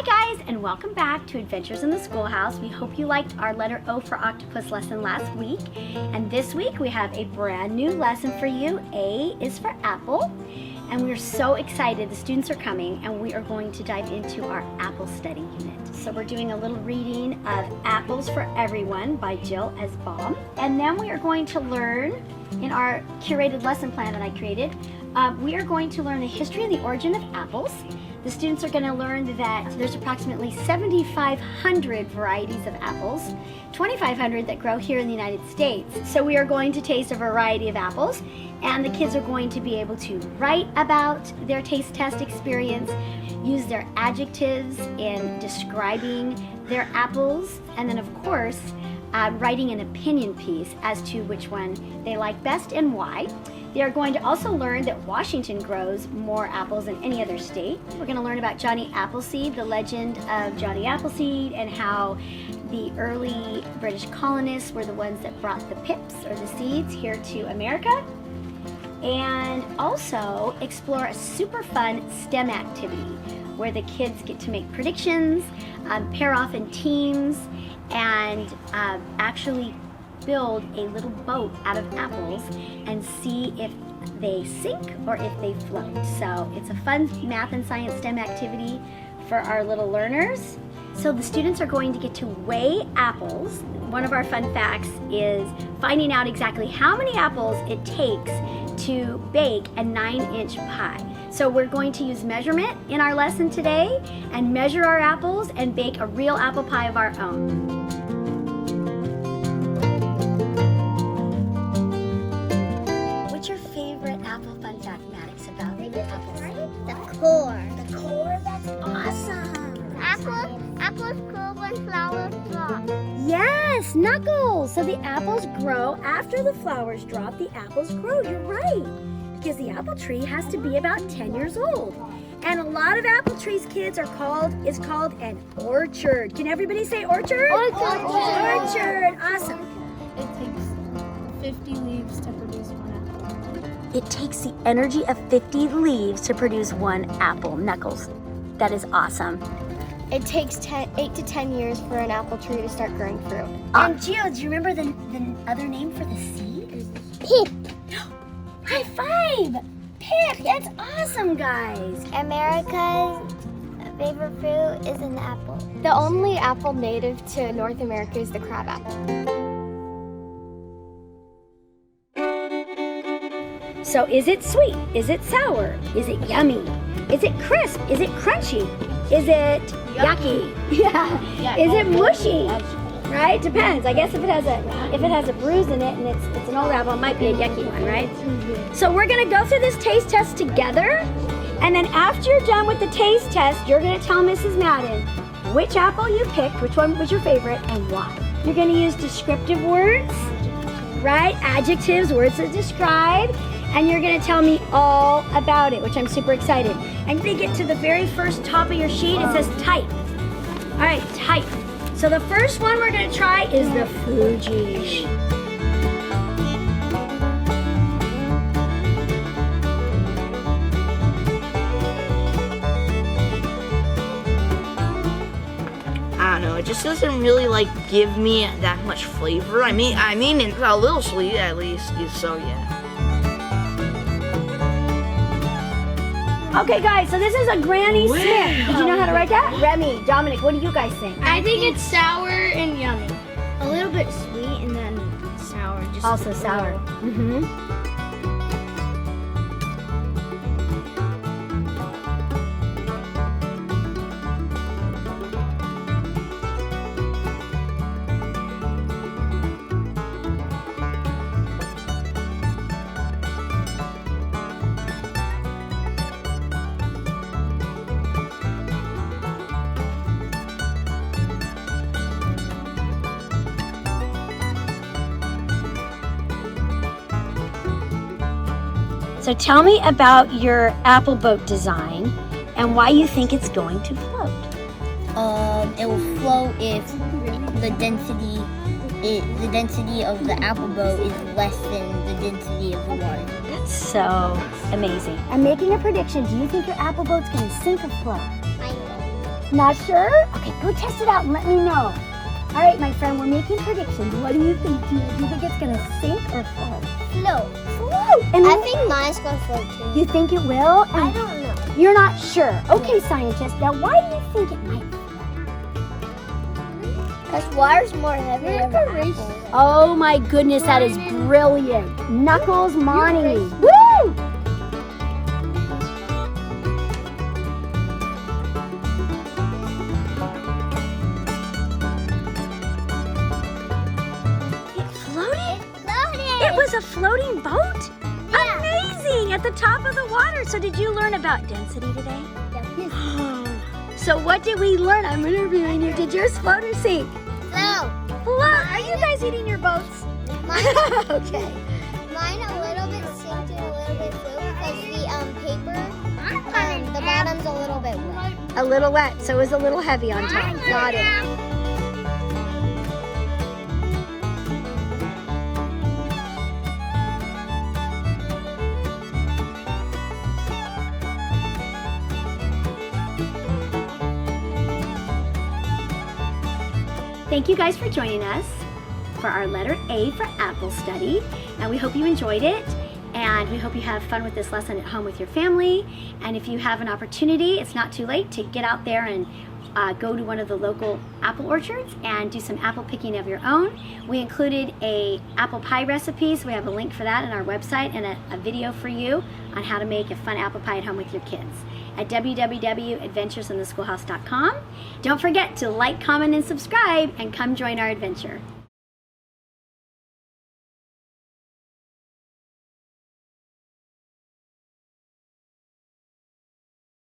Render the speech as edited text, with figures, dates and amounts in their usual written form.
Hi guys, and welcome back to Adventures in the Schoolhouse. We hope you liked our letter O for octopus lesson last week. And this week we have a brand new lesson for you. A is for apple. And we're so excited. The students are coming and we are going to dive into our apple study unit. So we're doing a little reading of Apples for Everyone by Jill Esbaum. And then we are going to learn in our curated lesson plan that I created, we are going to learn the history and the origin of apples. The students are going to learn that there's approximately 7,500 varieties of apples, 2,500 that grow here in the United States. So we are going to taste a variety of apples, and the kids are going to be able to write about their taste test experience, use their adjectives in describing their apples, and then of course, writing an opinion piece as to which one they like best and why. They are going to also learn that Washington grows more apples than any other state. We're going to learn about Johnny Appleseed, the legend of Johnny Appleseed, and how the early British colonists were the ones that brought the pips or the seeds here to America. And also explore a super fun STEM activity where the kids get to make predictions, pair off in teams, and actually build a little boat out of apples and see if they sink or if they float. So it's a fun math and science STEM activity for our little learners. So the students are going to get to weigh apples. One of our fun facts is finding out exactly how many apples it takes to bake a 9-inch pie. So we're going to use measurement in our lesson today and measure our apples and bake a real apple pie of our own. Apple fun fact, Maddox, about apples. The core. The core? That's awesome. Apples grow when flowers drop. Yes, Knuckles. So the apples grow after the flowers drop. The apples grow. You're right. Because the apple tree has to be about 10 years old. And a lot of apple trees, kids, is called an orchard. Can everybody say orchard? Orchard. Orchard. Awesome. It takes 50 leaves to produce one apple. It takes the energy of 50 leaves to produce one apple. Knuckles. That is awesome. It takes 8 to 10 years for an apple tree to start growing fruit. And Gio, do you remember the other name for the seed? Pip. High five! Pip! That's awesome, guys. America's favorite fruit is an apple. The only apple native to North America is the crab apple. So is it sweet? Is it sour? Is it yummy? Is it crisp? Is it crunchy? Is it yucky? Yeah. Is it mushy? Right? Depends. I guess if it has a bruise in it and it's an old apple, it might be a yucky one, right? So we're gonna go through this taste test together, and then after you're done with the taste test, you're gonna tell Mrs. Madden which apple you picked, which one was your favorite, and why. You're gonna use descriptive words, right? Adjectives, words that describe. And you're gonna tell me all about it, which I'm super excited. And they get to the very first top of your sheet, it says type. All right, type. So the first one we're gonna try is the Fuji. I don't know, it just doesn't really give me that much flavor. I mean it's a little sweet at least, so yeah. Okay guys, so this is a Granny Smith. Did you know how to write that? Remy, Dominic, what do you guys think? I think it's sour and yummy. A little bit sweet and then sour. Just Also sour. Mm-hmm. So tell me about your apple boat design and why you think it's going to float. It will float if the density of the apple boat is less than the density of the water. That's so amazing. I'm making a prediction. Do you think your apple boat's going to sink or float? I know. Not sure? Okay, go test it out and let me know. All right, my friend, we're making predictions. What do you think? Do you think it's gonna sink or float? Float. Float. And I think mine's gonna float too. you think it will? I don't know. You're not sure. Okay, scientist. Now, why do you think it might? Because water's more heavy than the apple. Oh my goodness, that is brilliant. Knuckles Monty. Woo! It floated? It was a floating boat? Amazing! At the top of the water. So did you learn about density today? So what did we learn? I'm interviewing you. Did yours float or sink? Float. Float. Are you guys eating your boats? Okay. Mine a little bit synced and a little bit float because the paper, the bottom's a little bit wet. A little wet, so it was a little heavy on top. Got it. Thank you guys for joining us for our letter A for Apple study, and we hope you enjoyed it, and we hope you have fun with this lesson at home with your family. And if you have an opportunity, it's not too late to get out there and go to one of the local apple orchards and do some apple picking of your own. We included a apple pie recipe, so we have a link for that on our website and a video for you on how to make a fun apple pie at home with your kids at www.adventuresintheschoolhouse.com. Don't forget to like, comment, and subscribe, and come join our adventure.